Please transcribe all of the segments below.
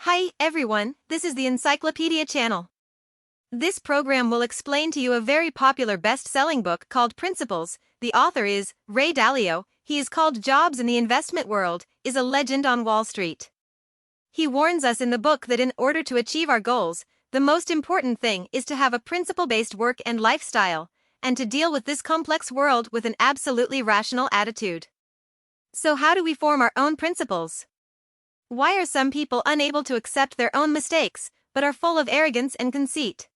Hi, everyone, this is the Encyclopedia channel. This program will explain to you a very popular best-selling book called Principles. The author is Ray Dalio. He is called Jobs in the investment world, is a legend on Wall Street. He warns us in the book that in order to achieve our goals, the most important thing is to have a principle-based work and lifestyle, and to deal with this complex world with an absolutely rational attitude. So how do we form our own principles? Why are some people unable to accept their own mistakes, but are full of arrogance and conceit?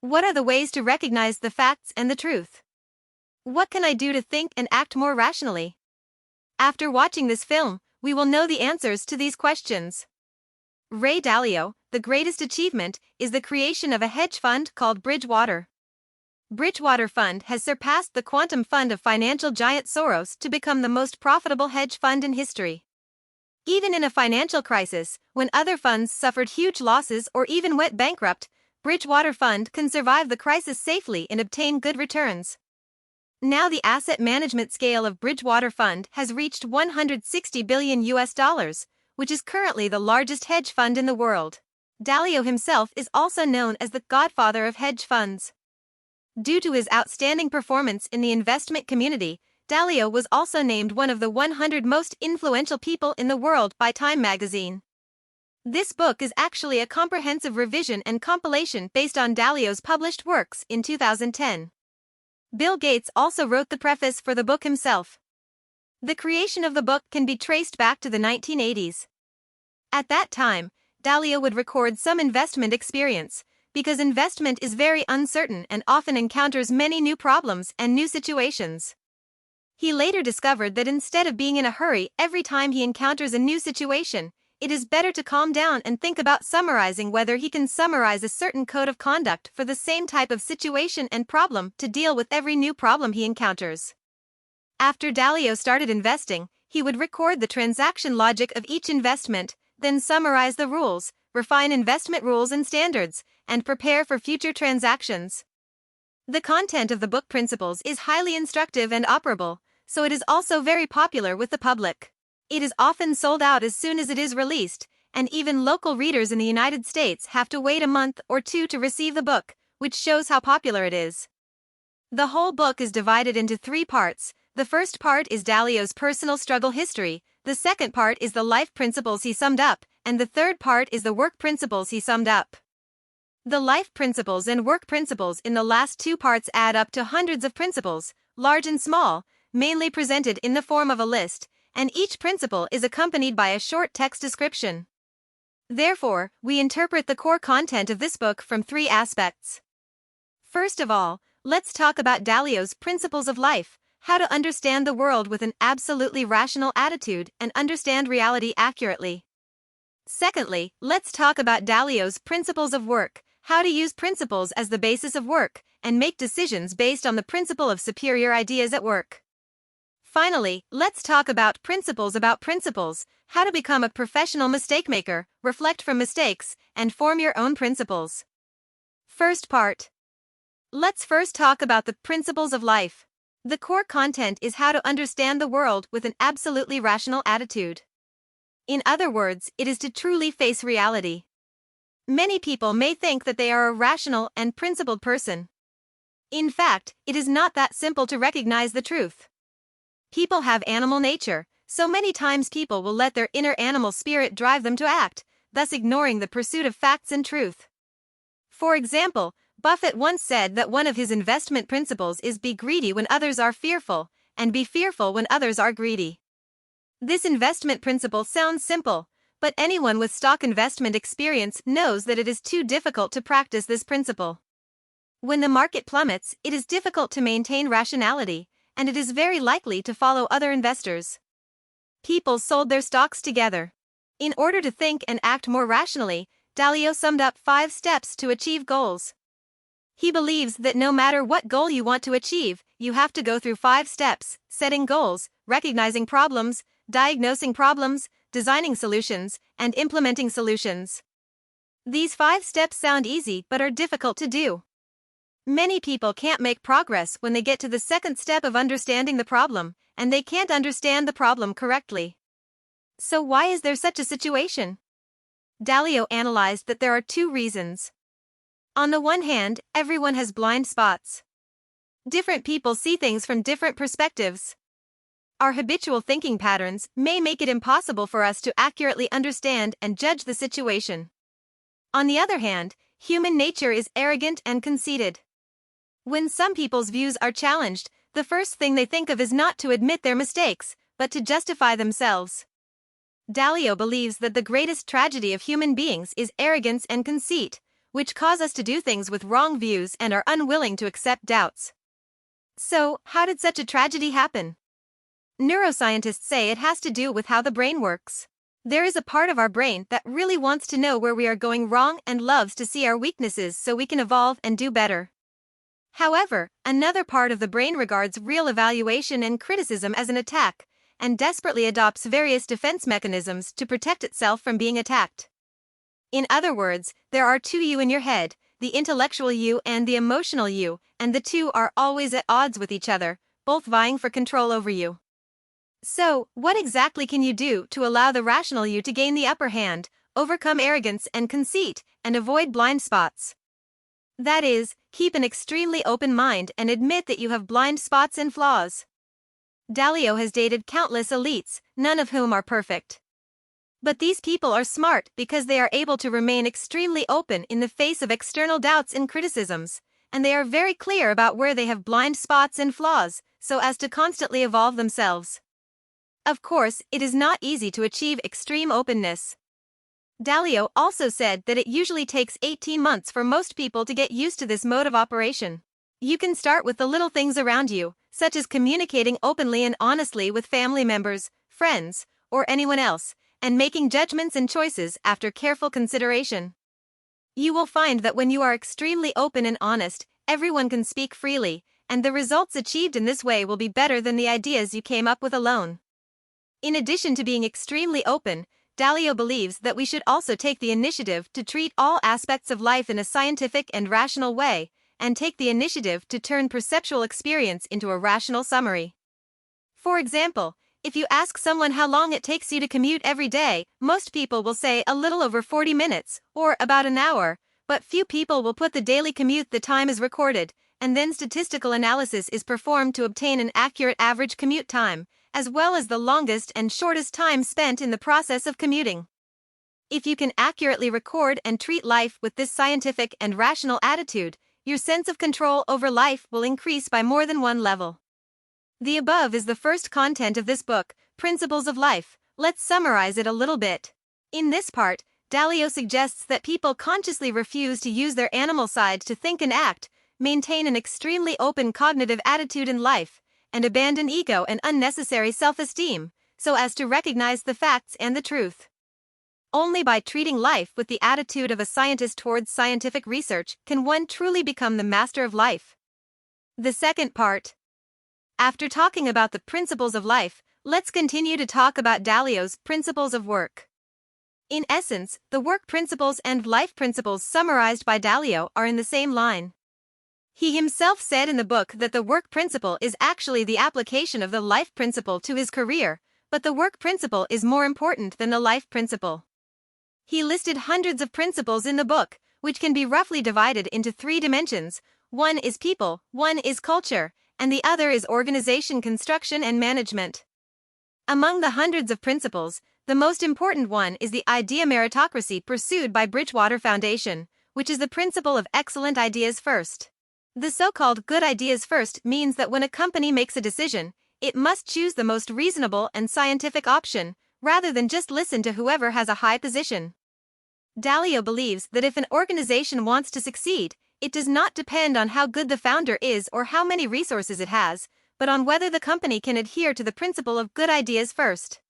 What are the ways to recognize the facts and the truth? What can I do to think and act more rationally? After watching this film, we will know the answers to these questions. Ray Dalio, the greatest achievement, is the creation of a hedge fund called Bridgewater. Bridgewater Fund has surpassed the quantum fund of financial giant Soros to become the most profitable hedge fund in history. Even in a financial crisis, when other funds suffered huge losses or even went bankrupt, Bridgewater Fund can survive the crisis safely and obtain good returns. Now the asset management scale of Bridgewater Fund has reached $160 billion, which is currently the largest hedge fund in the world. Dalio himself is also known as the Godfather of Hedge Funds. Due to his outstanding performance in the investment community, Dalio was also named one of the 100 most influential people in the world by Time magazine. This book is actually a comprehensive revision and compilation based on Dalio's published works in 2010. Bill Gates also wrote the preface for the book himself. The creation of the book can be traced back to the 1980s. At that time, Dalio would record some investment experience, because investment is very uncertain and often encounters many new problems and new situations. He later discovered that instead of being in a hurry every time he encounters a new situation, it is better to calm down and think about summarizing whether he can summarize a certain code of conduct for the same type of situation and problem to deal with every new problem he encounters. After Dalio started investing, he would record the transaction logic of each investment, then summarize the rules, refine investment rules and standards, and prepare for future transactions. The content of the book Principles is highly instructive and operable, so it is also very popular with the public. It is often sold out as soon as it is released, and even local readers in the United States have to wait a month or two to receive the book, which shows how popular it is. The whole book is divided into 3 parts. The first part is Dalio's personal struggle history, the second part is the life principles he summed up, and the third part is the work principles he summed up. The life principles and work principles in the last 2 parts add up to hundreds of principles, large and small, mainly presented in the form of a list, and each principle is accompanied by a short text description. Therefore, we interpret the core content of this book from 3 aspects. First of all, let's talk about Dalio's principles of life, how to understand the world with an absolutely rational attitude and understand reality accurately. Secondly, let's talk about Dalio's principles of work, how to use principles as the basis of work, and make decisions based on the principle of superior ideas at work. Finally, let's talk about principles, how to become a professional mistake maker, reflect from mistakes, and form your own principles. First part. Let's first talk about the principles of life. The core content is how to understand the world with an absolutely rational attitude. In other words, it is to truly face reality. Many people may think that they are a rational and principled person. In fact, it is not that simple to recognize the truth. People have animal nature, so many times people will let their inner animal spirit drive them to act, thus ignoring the pursuit of facts and truth. For example, Buffett once said that one of his investment principles is be greedy when others are fearful, and be fearful when others are greedy. This investment principle sounds simple, but anyone with stock investment experience knows that it is too difficult to practice this principle. When the market plummets, it is difficult to maintain rationality, and it is very likely to follow other investors. People sold their stocks together. In order to think and act more rationally, Dalio summed up 5 steps to achieve goals. He believes that no matter what goal you want to achieve, you have to go through 5 steps: setting goals, recognizing problems, diagnosing problems, designing solutions, and implementing solutions. These 5 steps sound easy but are difficult to do. Many people can't make progress when they get to the second step of understanding the problem, and they can't understand the problem correctly. So why is there such a situation? Dalio analyzed that there are two reasons. On the one hand, everyone has blind spots. Different people see things from different perspectives. Our habitual thinking patterns may make it impossible for us to accurately understand and judge the situation. On the other hand, human nature is arrogant and conceited. When some people's views are challenged, the first thing they think of is not to admit their mistakes, but to justify themselves. Dalio believes that the greatest tragedy of human beings is arrogance and conceit, which cause us to do things with wrong views and are unwilling to accept doubts. So, how did such a tragedy happen? Neuroscientists say it has to do with how the brain works. There is a part of our brain that really wants to know where we are going wrong and loves to see our weaknesses so we can evolve and do better. However, another part of the brain regards real evaluation and criticism as an attack, and desperately adopts various defense mechanisms to protect itself from being attacked. In other words, there are two you in your head, the intellectual you and the emotional you, and the two are always at odds with each other, both vying for control over you. So, what exactly can you do to allow the rational you to gain the upper hand, overcome arrogance and conceit, and avoid blind spots? That is, keep an extremely open mind and admit that you have blind spots and flaws. Dalio has dated countless elites, none of whom are perfect. But these people are smart because they are able to remain extremely open in the face of external doubts and criticisms, and they are very clear about where they have blind spots and flaws, so as to constantly evolve themselves. Of course, it is not easy to achieve extreme openness. Dalio also said that it usually takes 18 months for most people to get used to this mode of operation. You can start with the little things around you, such as communicating openly and honestly with family members, friends, or anyone else, and making judgments and choices after careful consideration. You will find that when you are extremely open and honest, everyone can speak freely, and the results achieved in this way will be better than the ideas you came up with alone. In addition to being extremely open, Dalio believes that we should also take the initiative to treat all aspects of life in a scientific and rational way, and take the initiative to turn perceptual experience into a rational summary. For example, if you ask someone how long it takes you to commute every day, most people will say a little over 40 minutes, or about an hour, but few people will put the daily commute the time is recorded, and then statistical analysis is performed to obtain an accurate average commute time, as well as the longest and shortest time spent in the process of commuting. If you can accurately record and treat life with this scientific and rational attitude, your sense of control over life will increase by more than one level. The above is the first content of this book, Principles of Life. Let's summarize it a little bit. In this part, Dalio suggests that people consciously refuse to use their animal side to think and act, maintain an extremely open cognitive attitude in life, and abandon ego and unnecessary self-esteem, so as to recognize the facts and the truth. Only by treating life with the attitude of a scientist towards scientific research can one truly become the master of life. The second part. After talking about the principles of life, let's continue to talk about Dalio's principles of work. In essence, the work principles and life principles summarized by Dalio are in the same line. He himself said in the book that the work principle is actually the application of the life principle to his career, but the work principle is more important than the life principle. He listed hundreds of principles in the book, which can be roughly divided into three dimensions. One is people, one is culture, and the other is organization, construction, and management. Among the hundreds of principles, the most important one is the idea meritocracy pursued by Bridgewater Foundation, which is the principle of excellent ideas first. The so-called good ideas first means that when a company makes a decision, it must choose the most reasonable and scientific option, rather than just listen to whoever has a high position. Dalio believes that if an organization wants to succeed, it does not depend on how good the founder is or how many resources it has, but on whether the company can adhere to the principle of good ideas first.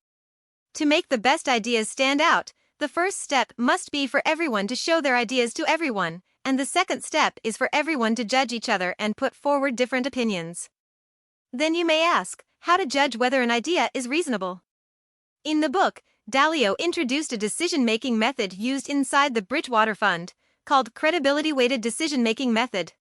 To make the best ideas stand out, the first step must be for everyone to show their ideas to everyone, and the second step is for everyone to judge each other and put forward different opinions. Then you may ask, how to judge whether an idea is reasonable? In the book, Dalio introduced a decision-making method used inside the Bridgewater Fund, called credibility-weighted decision-making method.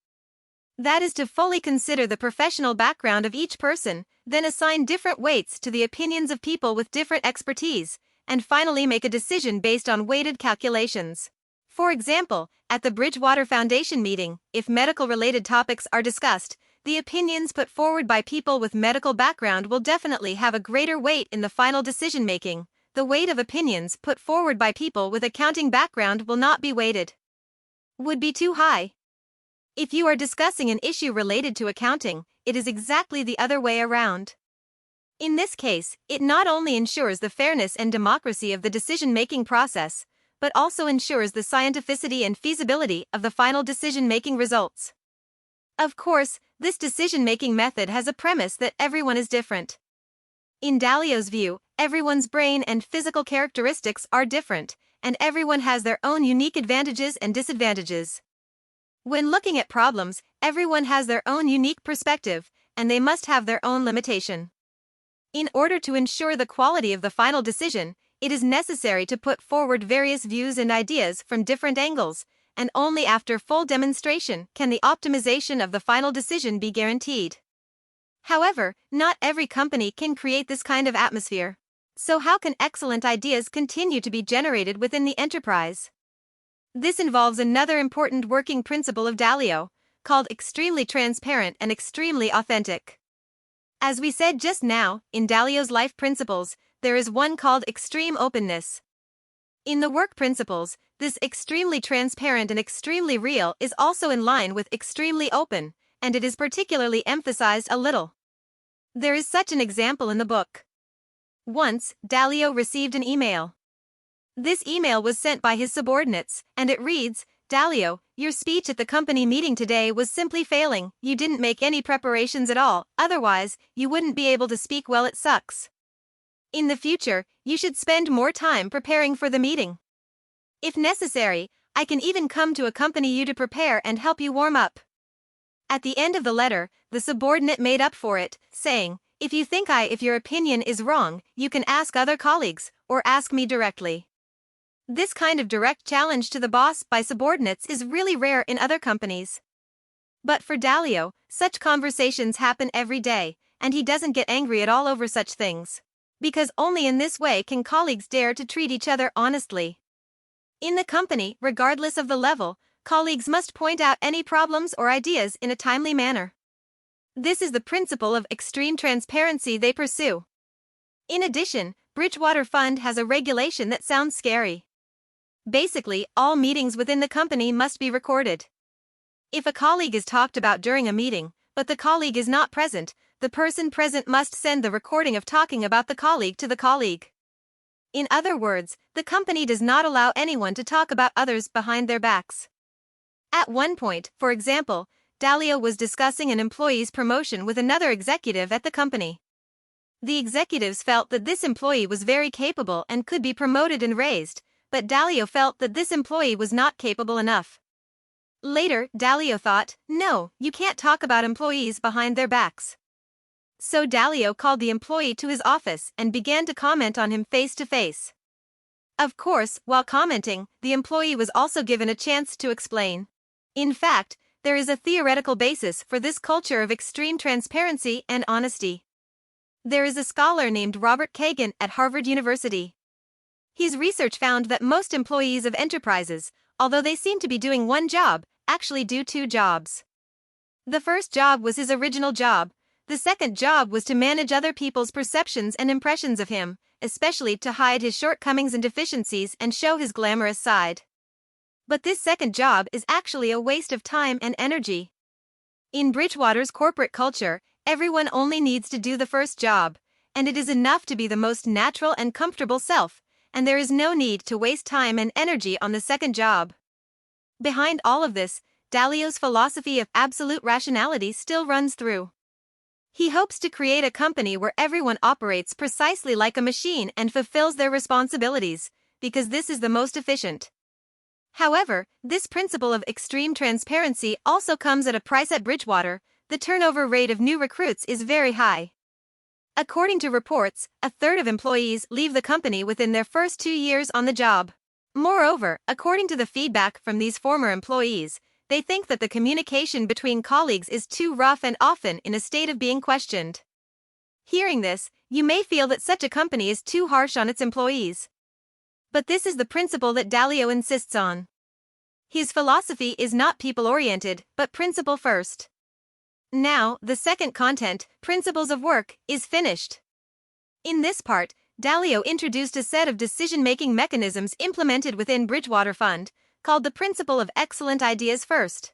That is to fully consider the professional background of each person, then assign different weights to the opinions of people with different expertise, and finally make a decision based on weighted calculations. For example, at the Bridgewater Foundation meeting, if medical-related topics are discussed, the opinions put forward by people with medical background will definitely have a greater weight in the final decision-making. The weight of opinions put forward by people with accounting background will not be weighted. Would be too high. If you are discussing an issue related to accounting, it is exactly the other way around. In this case, it not only ensures the fairness and democracy of the decision-making process, but also ensures the scientificity and feasibility of the final decision-making results. Of course, this decision-making method has a premise that everyone is different. In Dalio's view, everyone's brain and physical characteristics are different, and everyone has their own unique advantages and disadvantages. When looking at problems, everyone has their own unique perspective, and they must have their own limitation. In order to ensure the quality of the final decision, it is necessary to put forward various views and ideas from different angles, and only after full demonstration can the optimization of the final decision be guaranteed. However, not every company can create this kind of atmosphere. So how can excellent ideas continue to be generated within the enterprise? This involves another important working principle of Dalio, called extremely transparent and extremely authentic. As we said just now, in Dalio's life principles, there is one called extreme openness. In the work principles, this extremely transparent and extremely real is also in line with extremely open, and it is particularly emphasized a little. There is such an example in the book. Once, Dalio received an email. This email was sent by his subordinates, and it reads, "Dalio, your speech at the company meeting today was simply failing. You didn't make any preparations at all, otherwise, you wouldn't be able to speak well. It sucks. In the future, you should spend more time preparing for the meeting. If necessary, I can even come to accompany you to prepare and help you warm up." At the end of the letter, the subordinate made up for it, saying, "If you think if your opinion is wrong, you can ask other colleagues, or ask me directly." This kind of direct challenge to the boss by subordinates is really rare in other companies. But for Dalio, such conversations happen every day, and he doesn't get angry at all over such things. Because only in this way can colleagues dare to treat each other honestly. In the company, regardless of the level, colleagues must point out any problems or ideas in a timely manner. This is the principle of extreme transparency they pursue. In addition, Bridgewater Fund has a regulation that sounds scary. Basically, all meetings within the company must be recorded. If a colleague is talked about during a meeting, but the colleague is not present, the person present must send the recording of talking about the colleague to the colleague. In other words, the company does not allow anyone to talk about others behind their backs. At one point, for example, Dalio was discussing an employee's promotion with another executive at the company. The executives felt that this employee was very capable and could be promoted and raised, but Dalio felt that this employee was not capable enough. Later, Dalio thought, "No, you can't talk about employees behind their backs." So Dalio called the employee to his office and began to comment on him face to face. Of course, while commenting, the employee was also given a chance to explain. In fact, there is a theoretical basis for this culture of extreme transparency and honesty. There is a scholar named Robert Kagan at Harvard University. His research found that most employees of enterprises, although they seem to be doing one job, actually do two jobs. The first job was his original job. The second job was to manage other people's perceptions and impressions of him, especially to hide his shortcomings and deficiencies and show his glamorous side. But this second job is actually a waste of time and energy. In Bridgewater's corporate culture, everyone only needs to do the first job, and it is enough to be the most natural and comfortable self, and there is no need to waste time and energy on the second job. Behind all of this, Dalio's philosophy of absolute rationality still runs through. He hopes to create a company where everyone operates precisely like a machine and fulfills their responsibilities, because this is the most efficient. However, this principle of extreme transparency also comes at a price. At Bridgewater, the turnover rate of new recruits is very high. According to reports, a third of employees leave the company within their first 2 years on the job. Moreover, according to the feedback from these former employees, they think that the communication between colleagues is too rough and often in a state of being questioned. Hearing this, you may feel that such a company is too harsh on its employees. But this is the principle that Dalio insists on. His philosophy is not people-oriented, but principle first. Now, the second content, Principles of Work, is finished. In this part, Dalio introduced a set of decision-making mechanisms implemented within Bridgewater Fund, called the Principle of Excellent Ideas First.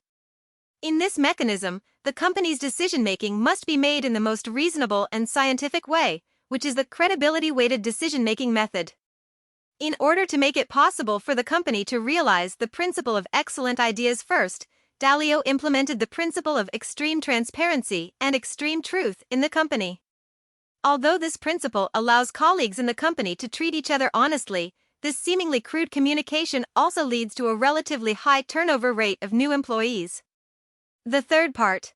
In this mechanism, the company's decision-making must be made in the most reasonable and scientific way, which is the credibility-weighted decision-making method. In order to make it possible for the company to realize the principle of excellent ideas first, Dalio implemented the principle of extreme transparency and extreme truth in the company. Although this principle allows colleagues in the company to treat each other honestly, this seemingly crude communication also leads to a relatively high turnover rate of new employees. The third part.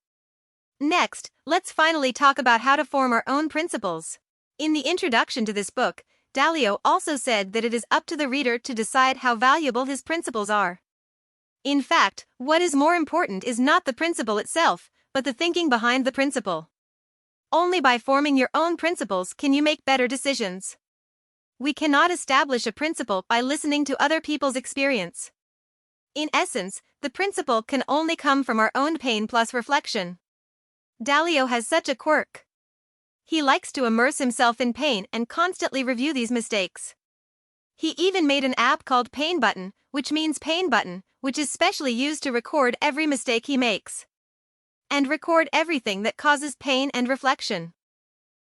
Next, let's finally talk about how to form our own principles. In the introduction to this book, Dalio also said that it is up to the reader to decide how valuable his principles are. In fact, what is more important is not the principle itself, but the thinking behind the principle. Only by forming your own principles can you make better decisions. We cannot establish a principle by listening to other people's experience. In essence, the principle can only come from our own pain plus reflection. Dalio has such a quirk. He likes to immerse himself in pain and constantly review these mistakes. He even made an app called Pain Button, which means pain button, which is specially used to record every mistake he makes. And record everything that causes pain and reflection.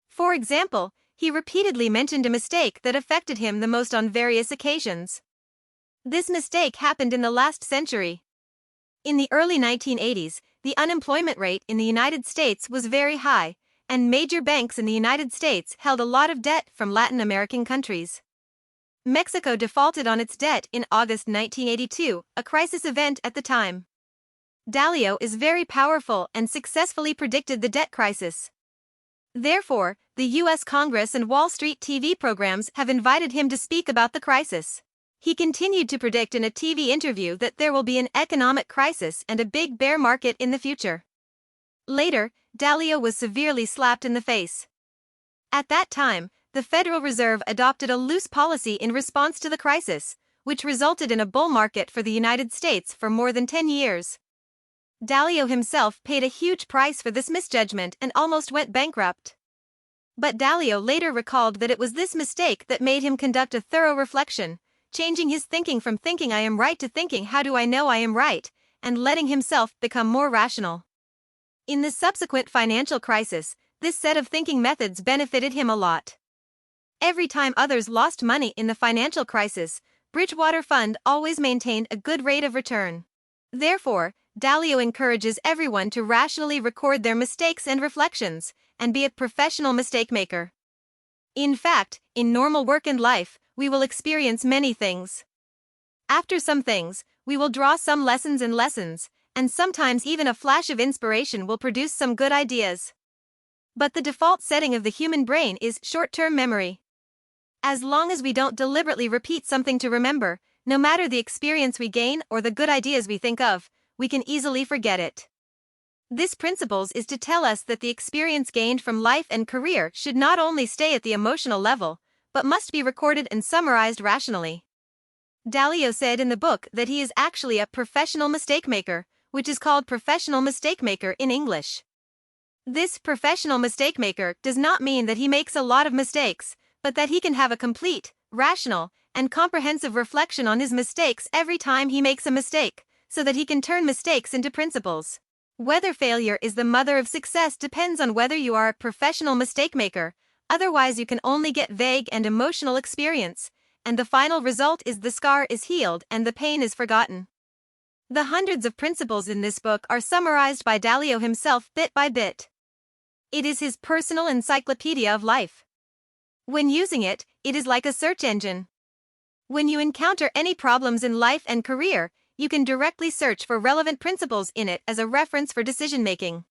For example, he repeatedly mentioned a mistake that affected him the most on various occasions. This mistake happened in the last century. In the early 1980s, the unemployment rate in the United States was very high, and major banks in the United States held a lot of debt from Latin American countries. Mexico defaulted on its debt in August 1982, a crisis event at the time. Dalio is very powerful and successfully predicted the debt crisis. Therefore, the U.S. Congress and Wall Street TV programs have invited him to speak about the crisis. He continued to predict in a TV interview that there will be an economic crisis and a big bear market in the future. Later, Dalio was severely slapped in the face. At that time, the Federal Reserve adopted a loose policy in response to the crisis, which resulted in a bull market for the United States for more than 10 years. Dalio himself paid a huge price for this misjudgment and almost went bankrupt. But Dalio later recalled that it was this mistake that made him conduct a thorough reflection, changing his thinking from thinking I am right to thinking how do I know I am right, and letting himself become more rational. In the subsequent financial crisis, this set of thinking methods benefited him a lot. Every time others lost money in the financial crisis, Bridgewater Fund always maintained a good rate of return. Therefore, Dalio encourages everyone to rationally record their mistakes and reflections, and be a professional mistake maker. In fact, in normal work and life, we will experience many things. After some things, we will draw some lessons, and sometimes even a flash of inspiration will produce some good ideas. But the default setting of the human brain is short-term memory. As long as we don't deliberately repeat something to remember, no matter the experience we gain or the good ideas we think of, we can easily forget it. This principle is to tell us that the experience gained from life and career should not only stay at the emotional level, but must be recorded and summarized rationally. Dalio said in the book that he is actually a professional mistake maker, which is called professional mistake maker in English. This professional mistake maker does not mean that he makes a lot of mistakes, but that he can have a complete, rational, and comprehensive reflection on his mistakes every time he makes a mistake, so that he can turn mistakes into principles. Whether failure is the mother of success depends on whether you are a professional mistake maker, otherwise you can only get vague and emotional experience, and the final result is the scar is healed and the pain is forgotten. The hundreds of principles in this book are summarized by Dalio himself bit by bit. It is his personal encyclopedia of life. When using it, it is like a search engine. When you encounter any problems in life and career, you can directly search for relevant principles in it as a reference for decision-making.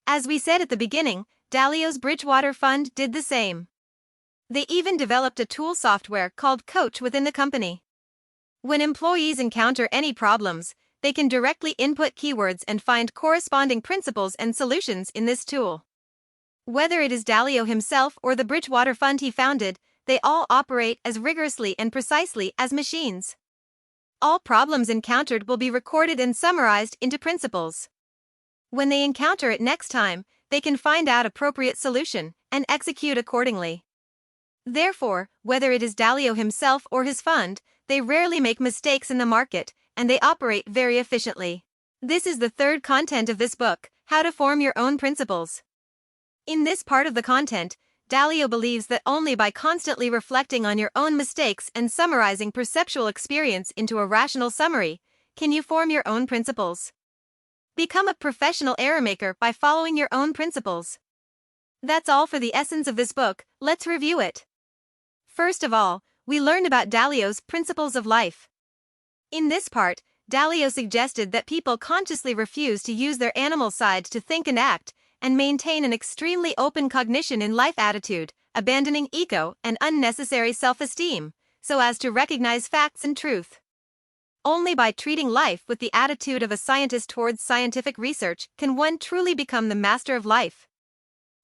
As we said at the beginning, Dalio's Bridgewater Fund did the same. They even developed a tool software called Coach within the company. When employees encounter any problems, they can directly input keywords and find corresponding principles and solutions in this tool. Whether it is Dalio himself or the Bridgewater Fund he founded, they all operate as rigorously and precisely as machines. All problems encountered will be recorded and summarized into principles. When they encounter it next time, they can find out appropriate solution and execute accordingly. Therefore, whether it is Dalio himself or his fund, they rarely make mistakes in the market, and they operate very efficiently. This is the third content of this book, How to Form Your Own Principles. In this part of the content, Dalio believes that only by constantly reflecting on your own mistakes and summarizing perceptual experience into a rational summary, can you form your own principles. Become a professional error maker by following your own principles. That's all for the essence of this book. Let's review it. First of all, we learned about Dalio's principles of life. In this part, Dalio suggested that people consciously refuse to use their animal side to think and act, and maintain an extremely open cognition in life attitude, abandoning ego and unnecessary self-esteem, so as to recognize facts and truth. Only by treating life with the attitude of a scientist towards scientific research can one truly become the master of life.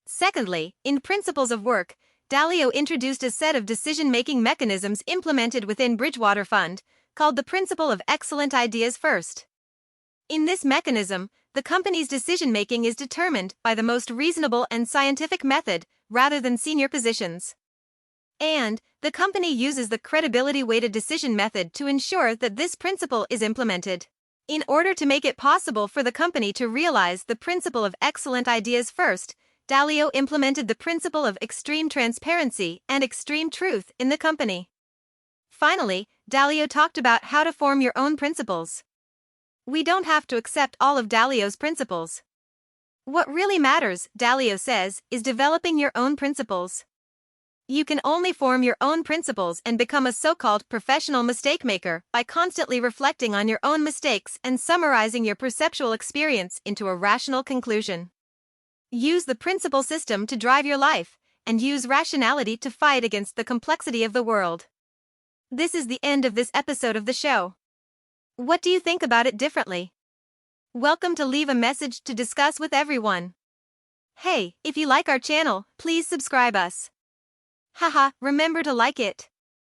Secondly, in Principles of Work, Dalio introduced a set of decision-making mechanisms implemented within Bridgewater Fund, called the principle of excellent ideas first. In this mechanism, the company's decision-making is determined by the most reasonable and scientific method rather than senior positions. And the company uses the credibility-weighted decision method to ensure that this principle is implemented. In order to make it possible for the company to realize the principle of excellent ideas first, Dalio implemented the principle of extreme transparency and extreme truth in the company. Finally, Dalio talked about how to form your own principles. We don't have to accept all of Dalio's principles. What really matters, Dalio says, is developing your own principles. You can only form your own principles and become a so-called professional mistake maker by constantly reflecting on your own mistakes and summarizing your perceptual experience into a rational conclusion. Use the principle system to drive your life, and use rationality to fight against the complexity of the world. This is the end of this episode of the show. What do you think about it differently? Welcome to leave a message to discuss with everyone. Hey, if you like our channel, please subscribe us. Haha, remember to like it.